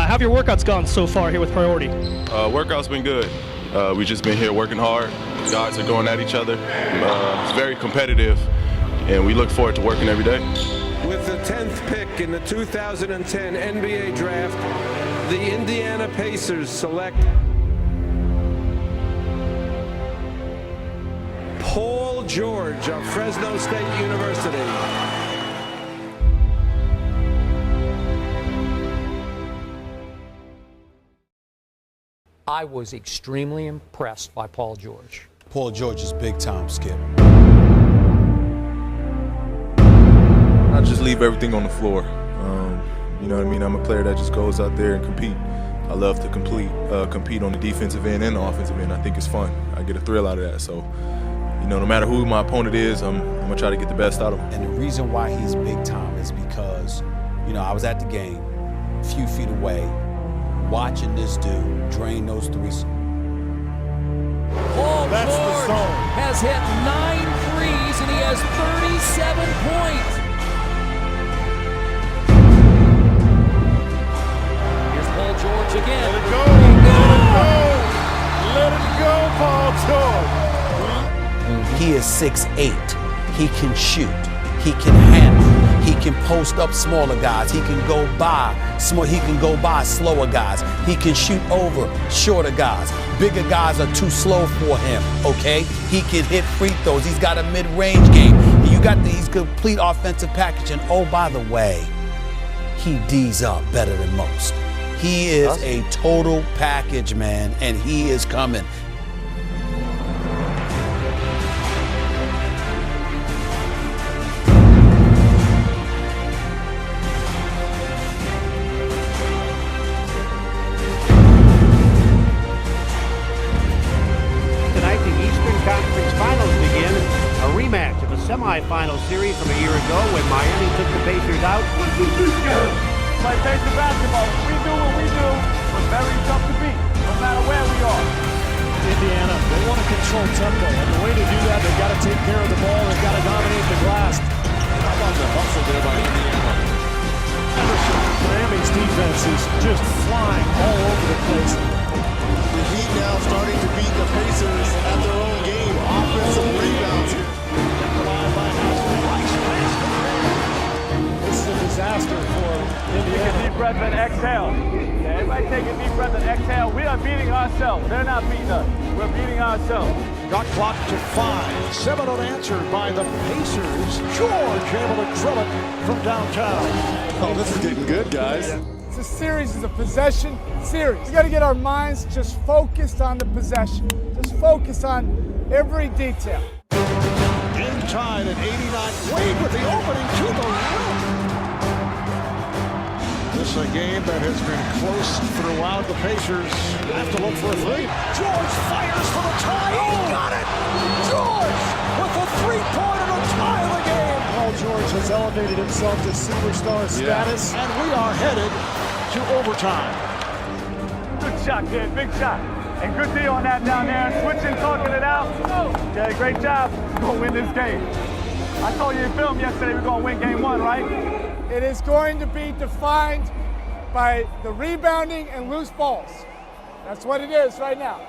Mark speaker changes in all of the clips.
Speaker 1: How have your workouts gone so far here with Priority?
Speaker 2: Workout's been good. We've just been here working hard. Guys are going at each other. It's very competitive, and we look forward to working every day.
Speaker 3: With the 10th pick in the 2010 NBA Draft, the Indiana Pacers select Paul George of Fresno State University.
Speaker 4: I was extremely impressed by Paul George.
Speaker 5: Paul George is big time, Skip.
Speaker 6: I just leave everything on the floor. You know what I mean? I'm a player that just goes out there and compete. I love to compete on the defensive end and the offensive end. I think it's fun. I get a thrill out of that. So, you know, no matter who my opponent is, I'm going to try to get the best out of him.
Speaker 5: And the reason why he's big time is because, you know, I was at the game, a few feet away, watching this dude drain those threes.
Speaker 7: Paul George has hit 9 threes and he has 37 points. Here's Paul George again.
Speaker 8: Let it go! Let it go! Let it go, Paul George!
Speaker 5: He is 6'8". He can shoot. He can handle. He can post up smaller guys. He can go by slower guys. He can shoot over shorter guys. Bigger guys are too slow for him, okay? He can hit free throws. He's got a mid-range game. He's complete offensive package. And oh, by the way, he D's up better than most. He is a total package, man, and he is coming.
Speaker 9: Semi-final series from a year ago when Miami took the Pacers out.
Speaker 8: Like Pacer basketball, we do what we do. We're very tough to beat, no matter where we are.
Speaker 10: Indiana, they want to control tempo, and the way to do that, they've got to take care of the ball. They've got to dominate the glass.
Speaker 8: How about the hustle there by Indiana?
Speaker 10: Miami's defense is just flying all over the place.
Speaker 8: The Heat now starting to beat the Pacers at their own game. Offensive rebounds here.
Speaker 10: This is a disaster for Indiana.
Speaker 8: Take a deep breath and exhale. Yeah, everybody take a deep breath and exhale. We are beating ourselves. They're not beating us. We're beating ourselves.
Speaker 10: Got clock to 5. 7 unanswered by the Pacers. George able to drill it from downtown.
Speaker 8: Oh, this is getting good, guys.
Speaker 11: It's a series, it's a possession series. We got to get our minds just focused on the possession. Just focus on every detail.
Speaker 10: Game tied at 89. Wade with the opening to the rim. This is a game that has been close throughout. The Pacers have to look for a three. George fires for the tie. He got it! George with a three-pointer to tie the game. Paul George has elevated himself to superstar status, and we are headed to overtime.
Speaker 8: Good shot, kid. Big shot. And good deal on that down there. Switching, talking it out. Yeah, great job. We're going to win this game. I told you in film yesterday we're going to win game 1, right?
Speaker 11: It is going to be defined by the rebounding and loose balls. That's what it is right now.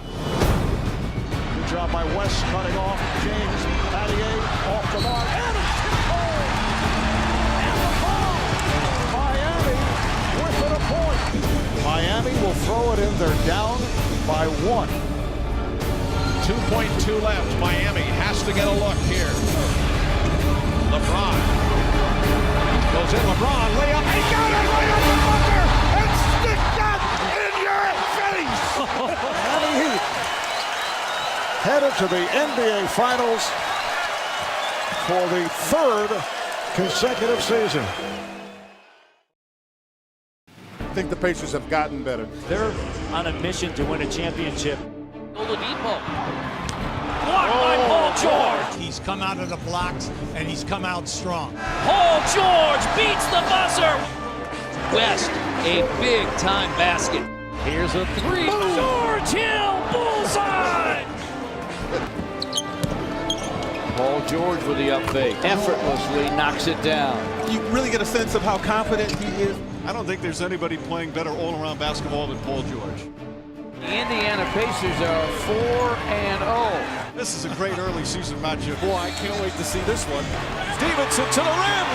Speaker 10: Good job by West cutting off. James Pattier off the mark. And a tip ball. And the ball. Miami within a point. Miami will throw it in. They're down by 1.
Speaker 12: 2.2 left. Miami has to get a look here. LeBron goes in. LeBron layup. He got it right on the buzzer and stick that in your face.
Speaker 10: Miami Heat headed to the NBA Finals for the 3rd consecutive season.
Speaker 8: I think the Pacers have gotten better.
Speaker 10: They're on a mission to win a championship.
Speaker 7: Oladipo. Blocked by Paul George.
Speaker 13: He's come out of the blocks and he's come out strong.
Speaker 7: Paul George beats the buzzer. West, a big-time basket. Here's a three. George Hill, bullseye. Paul George with the up fake. Effortlessly knocks it down.
Speaker 14: You really get a sense of how confident he is
Speaker 12: I don't think there's anybody playing better all-around basketball than Paul George.
Speaker 7: The Indiana Pacers are 4-0.
Speaker 12: This is a great early season matchup. Boy, I can't wait to see this one. Stevenson to the rim.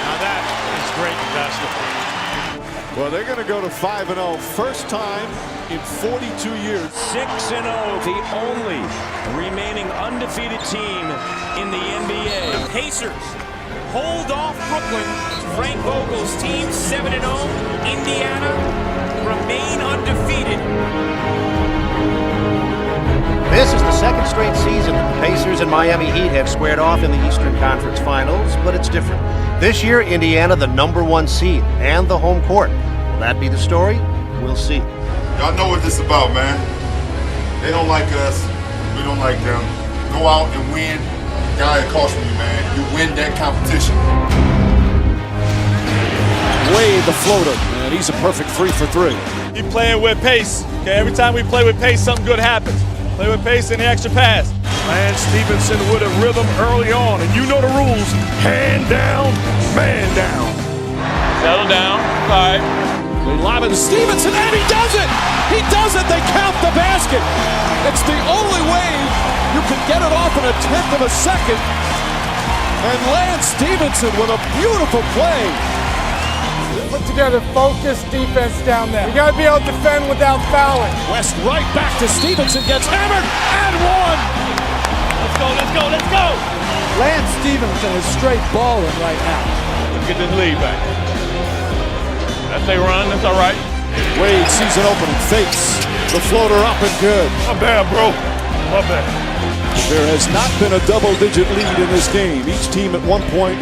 Speaker 12: Now that is great basketball. Well, they're going to go to 5-0. First time in 42 years.
Speaker 14: 6-0, the only remaining undefeated team in the NBA. The Pacers hold off Brooklyn. Frank Vogel's team 7-0. Indiana remain undefeated.
Speaker 9: This is the second straight season that the Pacers and Miami Heat have squared off in the Eastern Conference Finals, but it's different. This year, Indiana the #1 seed and the home court. Will that be the story? We'll see.
Speaker 15: Y'all know what this is about, man. They don't like us. We don't like them. Go out and win. Guy across from you, man. You win that competition.
Speaker 12: Wade the floater, and he's a perfect 3 for 3.
Speaker 16: He playing with pace. Okay, every time we play with pace, something good happens. Play with pace in the extra pass.
Speaker 10: Lance Stevenson with a rhythm early on, and you know the rules. Hand down, man down.
Speaker 16: Settle down. All right.
Speaker 12: They lob it to Stevenson, and he does it! He does it! They count the basket! It's the only way you can get it off in a tenth of a second. And Lance Stevenson with a beautiful play.
Speaker 11: Put together focused defense down there. You got to be able to defend without fouling.
Speaker 12: West right back to Stevenson, gets hammered, and one!
Speaker 16: Let's go, let's go, let's go!
Speaker 11: Lance Stevenson is straight balling right now.
Speaker 16: Let's get this lead back. That's they run, that's all right.
Speaker 12: Wade sees an opening, fakes. The floater up and good.
Speaker 16: My bad, bro. My bad.
Speaker 12: There has not been a double-digit lead in this game. Each team at one point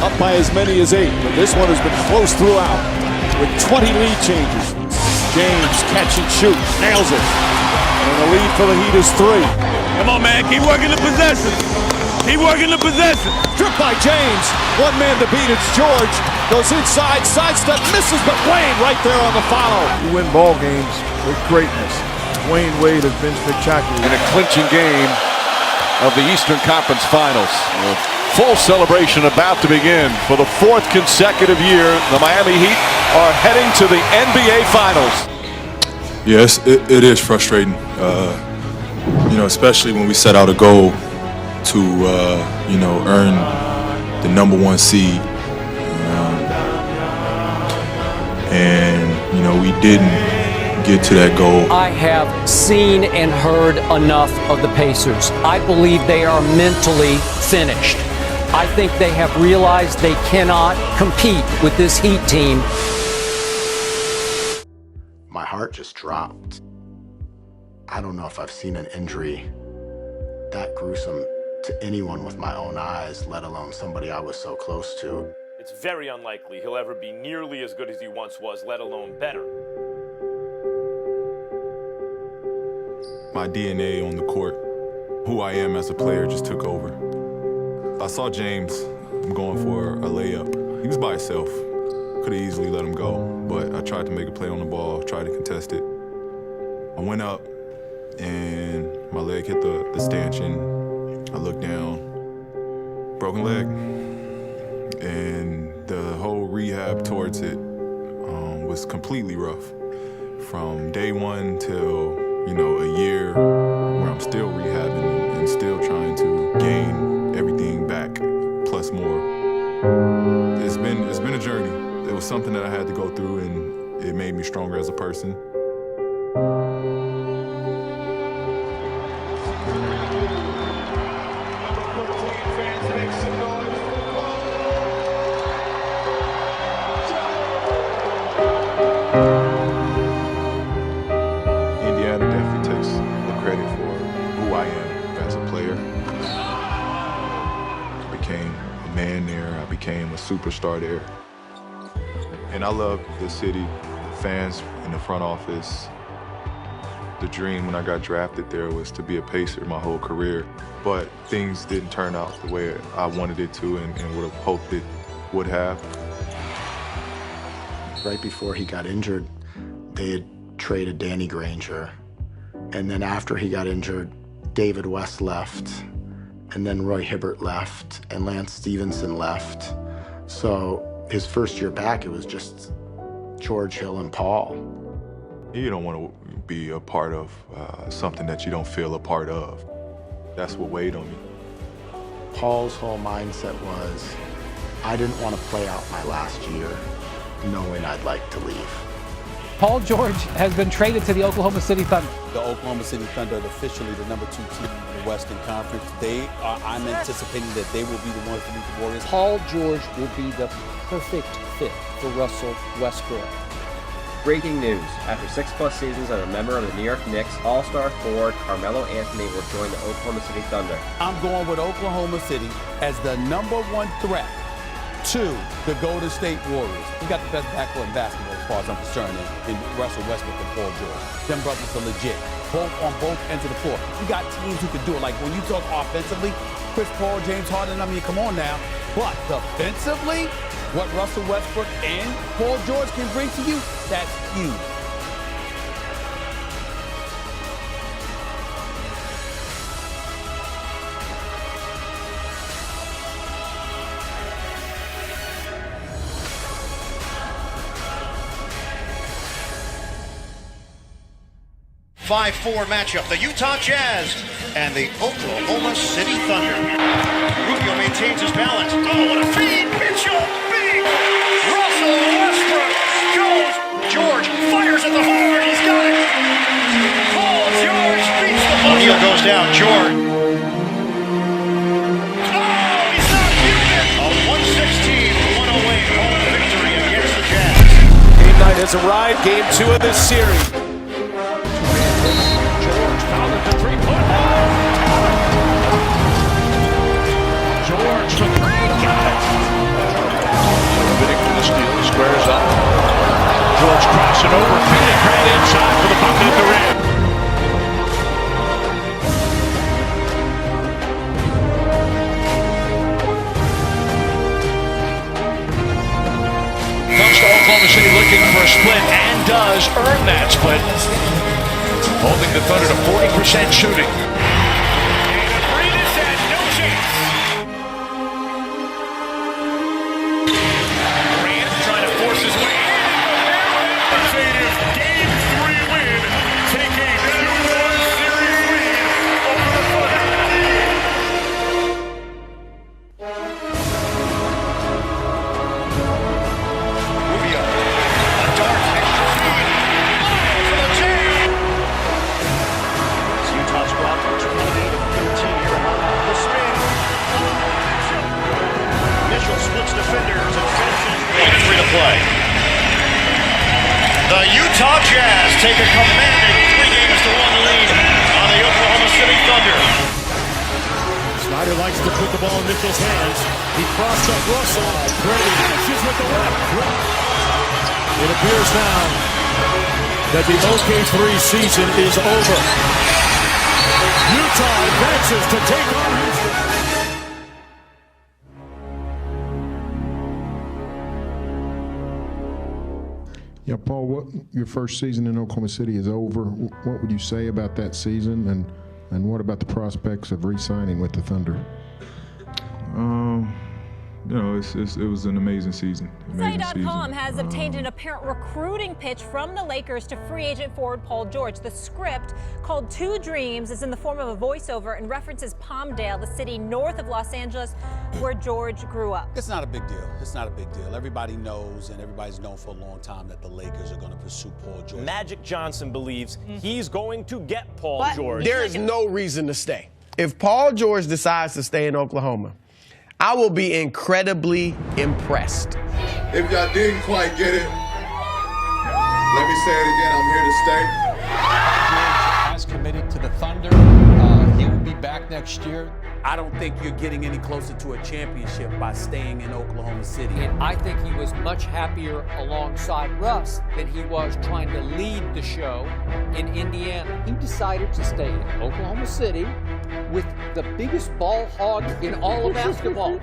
Speaker 12: up by as many as 8, but this one has been close throughout with 20 lead changes. James catch and shoot, nails it. And the lead for the Heat is 3.
Speaker 16: Come on, man, keep working the possession. Keep working the possession.
Speaker 12: Stripped by James. One man to beat, it's George. Goes inside, sidestep, misses, but Wade right there on the follow.
Speaker 10: You win ball games with greatness. Dwayne Wade has been spectacular.
Speaker 12: In a clinching game of the Eastern Conference Finals. Full celebration about to begin. For the 4th consecutive year, the Miami Heat are heading to the NBA Finals.
Speaker 6: Yes, it is frustrating. You know, especially when we set out a goal to, you know, earn the #1 seed. And, you know, we didn't get to that goal.
Speaker 4: I have seen and heard enough of the Pacers. I believe they are mentally finished. I think they have realized they cannot compete with this Heat team.
Speaker 17: My heart just dropped. I don't know if I've seen an injury that gruesome to anyone with my own eyes, let alone somebody I was so close to.
Speaker 14: It's very unlikely he'll ever be nearly as good as he once was, let alone better.
Speaker 6: My DNA on the court, who I am as a player, just took over. I saw James going for a layup. He was by himself. Could have easily let him go, but I tried to make a play on the ball, tried to contest it. I went up, and my leg hit the stanchion. I looked down, broken leg. And the whole rehab towards it was completely rough. From day one till, you know, a year where I'm still rehabbing and still trying to gain everything back, plus more. It's been a journey. It was something that I had to go through, and it made me stronger as a person. Indiana definitely takes the credit for who I am as a player. I became a man there. I became a superstar there. And I love the city, the fans in the front office. The dream when I got drafted there was to be a Pacer my whole career. But things didn't turn out the way I wanted it to and would have hoped it would have.
Speaker 17: Right before he got injured, they had traded Danny Granger. And then after he got injured, David West left. And then Roy Hibbert left, and Lance Stevenson left. So his first year back, it was just George, Hill, and Paul.
Speaker 6: You don't want to be a part of something that you don't feel a part of. That's what weighed on me.
Speaker 17: Paul's whole mindset was, I didn't want to play out my last year knowing I'd like to leave.
Speaker 18: Paul George has been traded to the Oklahoma City Thunder.
Speaker 5: The Oklahoma City Thunder are officially the #2 team in the Western Conference. I'm anticipating that they will be the ones to beat the Warriors.
Speaker 4: Paul George will be the perfect fit for Russell Westbrook.
Speaker 19: Breaking news. After 6+ seasons as a member of the New York Knicks, All-Star forward Carmelo Anthony will join the Oklahoma City Thunder.
Speaker 5: I'm going with Oklahoma City as the #1 threat to the Golden State Warriors. We got the best backcourt in basketball as far as I'm concerned in Russell Westbrook and Paul George. Them brothers are legit, both on both ends of the floor. We got teams who can do it. Like when you talk offensively, Chris Paul, James Harden, I mean, come on now. But defensively, what Russell Westbrook and Paul George can bring to you, that's huge.
Speaker 9: .5-4 matchup, the Utah Jazz and the Oklahoma City Thunder. Rubio maintains his balance. Oh, what a feed! Mitchell, big! Russell Westbrook goes. George fires at the horn. He's got it. Paul George beats the buzzer. O'Neal goes down. George. Oh, he's not human. A 116-108 home victory against the Jazz.
Speaker 10: Game night has arrived. Game 2 of this series.
Speaker 7: George for three, got it!
Speaker 10: Bidding for the steal, he squares up. George crossing over, feeding right inside for the bucket at the rim. Comes to Oklahoma City looking for a split and does earn that split. Holding the Thunder to 40% shooting.
Speaker 9: The Utah Jazz take a commanding 3-1 lead on the Oklahoma City Thunder.
Speaker 10: Snyder likes to put the ball in Mitchell's hands. He crossed up Russell. Brady finishes with the left. It appears now that the OK3 season is over. Utah advances to take on Houston.
Speaker 20: Yeah, Paul, your first season in Oklahoma City is over. What would you say about that season, and what about the prospects of re-signing with the Thunder?
Speaker 6: You know, it was an amazing season.
Speaker 21: Site.com has obtained an apparent recruiting pitch from the Lakers to free agent forward Paul George. The script, called Two Dreams, is in the form of a voiceover and references Palmdale, the city north of Los Angeles, where George grew up.
Speaker 5: It's not a big deal. It's not a big deal. Everybody knows, and everybody's known for a long time, that the Lakers are going to pursue Paul George.
Speaker 14: Magic Johnson believes he's going to get Paul George.
Speaker 22: There is no reason to stay. If Paul George decides to stay in Oklahoma, I will be incredibly impressed.
Speaker 15: If y'all didn't quite get it, let me say it again, I'm here to stay.
Speaker 23: George has committed to the Thunder. He will be back next year.
Speaker 5: I don't think you're getting any closer to a championship by staying in Oklahoma City.
Speaker 4: And I think he was much happier alongside Russ than he was trying to lead the show in Indiana. He decided to stay in Oklahoma City with the biggest ball hog in all of basketball.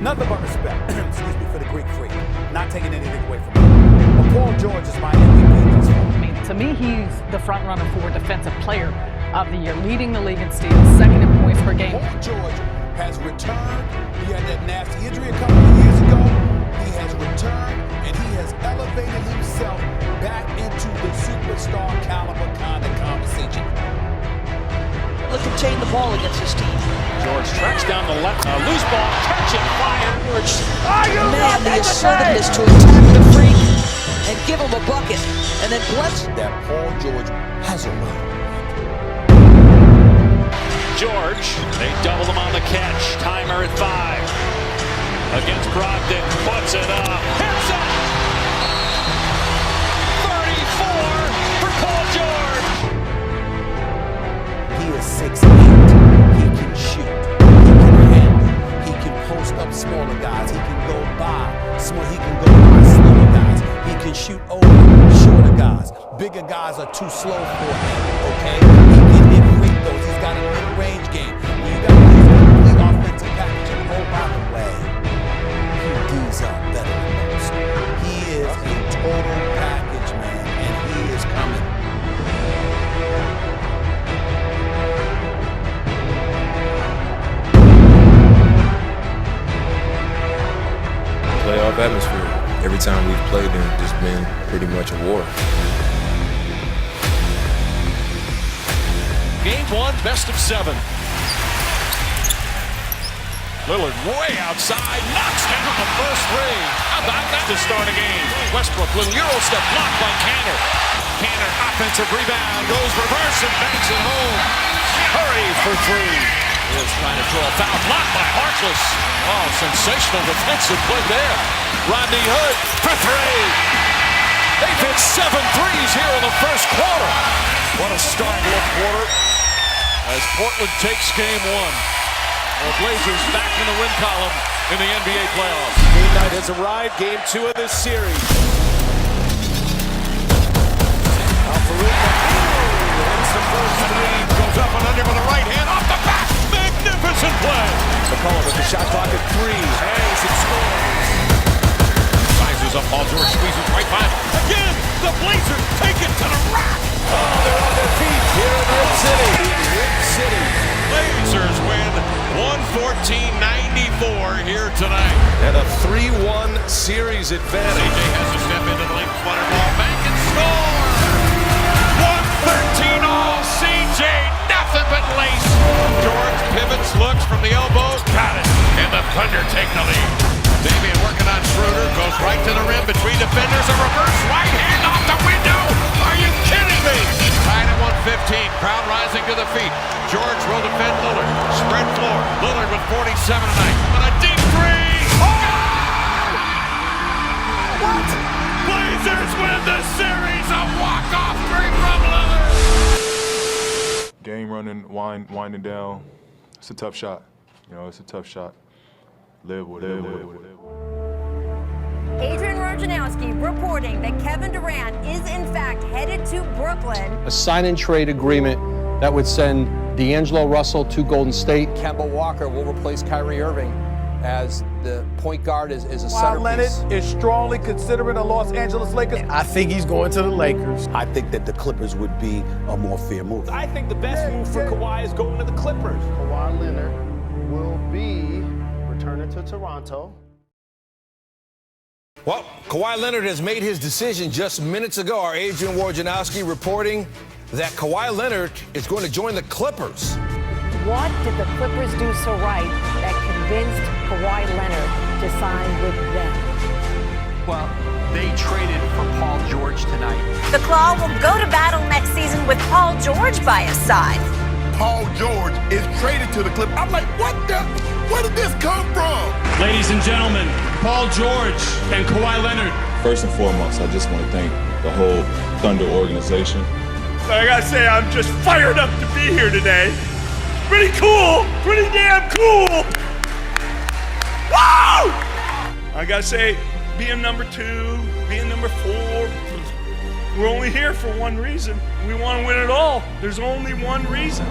Speaker 5: Nothing but respect, excuse me, for the Greek freak. Not taking anything away from him. But Paul George is my MVP.
Speaker 18: I mean, to me, he's the front runner for Defensive Player of the Year, leading the league in steals, second in points per game.
Speaker 5: Paul George has returned. He had that nasty injury a couple of years ago. He has returned, and he has elevated himself back into the superstar caliber kind of conversation.
Speaker 7: Look at contain the ball against his team. George tracks down the left, loose ball, catch and fire. George,
Speaker 1: man, the assertiveness to attack the freak and give him a bucket, and then blitz.
Speaker 5: That Paul George has arrived.
Speaker 7: George, they double him on the catch. Timer at 5. Against Brogdon, puts it up, hits it! 34 for Paul George.
Speaker 5: He is 6'8". He can shoot. He can handle. He can post up smaller guys. He can go by slower guys. He can shoot over shorter guys. Bigger guys are too slow for him, okay? He can hit free throws. He's got a mid-range game. You got to use a complete offensive package. And oh, by the way, he D's up better than most. He is a total package, man, and he is coming.
Speaker 6: Playoff atmosphere. Every time we've played them, it's been pretty much a war.
Speaker 7: Game 1, best of 7. Lillard way outside, knocks down the first three. How about that to start a game? Westbrook, little Euro step blocked by Canner. Canner, offensive rebound, goes reverse and banks it home. Curry for 3. Is trying to draw a foul, blocked by Harkless. Oh, sensational defensive play there. Rodney Hood for 3. They've hit 7 threes here in the first quarter. What a start to the quarter as Portland takes game 1. The Blazers back in the win column in the NBA playoffs.
Speaker 12: Game night has arrived, game 2 of this series.
Speaker 7: Al-Farouk hits the first 3, goes up and under with the right hand, off the back. Magnificent play.
Speaker 12: McCollum with the shot clock at 3. Hangs and scores.
Speaker 7: Rises up, Paul George squeezes right by him. Again, the Blazers take it to the rack.
Speaker 12: Oh, they're on their feet here in Rip City. Rip City.
Speaker 7: Blazers win 114-94 here tonight.
Speaker 12: And a 3-1 series advantage.
Speaker 7: CJ has to step into the lane, flutter ball, bank and score. 113 all. CJ, nothing but lace. George pivots, looks from the elbow, got it. And the Thunder take the lead. Damian working on Schroeder, goes right to the rim between defenders, a reverse right hand off the window. Are you kidding me? Tied at 115, crowd rising to the feet. George will defend Lillard, spread floor. Lillard with 47 tonight, on a deep 3. Oh! What? Blazers win the series, a walk-off 3 from Lillard.
Speaker 6: Game running, winding down. It's a tough shot. You know, it's a tough shot. Live with it.
Speaker 21: Adrian Wojnarowski reporting that Kevin Durant is in fact headed to Brooklyn.
Speaker 18: A sign-and-trade agreement that would send D'Angelo Russell to Golden State.
Speaker 4: Kemba Walker will replace Kyrie Irving as the point guard is a
Speaker 22: Kawhi Leonard
Speaker 4: centerpiece.
Speaker 22: is strongly considering the Los Angeles Lakers. I think he's going to the Lakers.
Speaker 5: I think that the Clippers would be a more fair move.
Speaker 14: I think the best move for Kawhi is going to the Clippers.
Speaker 9: Kawhi Leonard will be returning to Toronto.
Speaker 2: Well, Kawhi Leonard has made his decision just minutes ago. Our Adrian Wojnarowski reporting that Kawhi Leonard is going to join the Clippers.
Speaker 3: What did the Clippers do so right that convinced Kawhi Leonard to sign with them?
Speaker 24: Well, they traded for Paul George tonight.
Speaker 21: The Claw will go to battle next season with Paul George by his side.
Speaker 15: Paul George is traded to the Clippers. I'm like, what the? Where did this come from?
Speaker 25: Ladies and gentlemen, Paul George and Kawhi Leonard.
Speaker 6: First and foremost, I just want to thank the whole Thunder organization.
Speaker 8: I gotta say, I'm just fired up to be here today. Pretty cool, pretty damn cool. Woo! I gotta say, being number 2, being number 4, we're only here for one reason. We want to win it all. There's only one reason.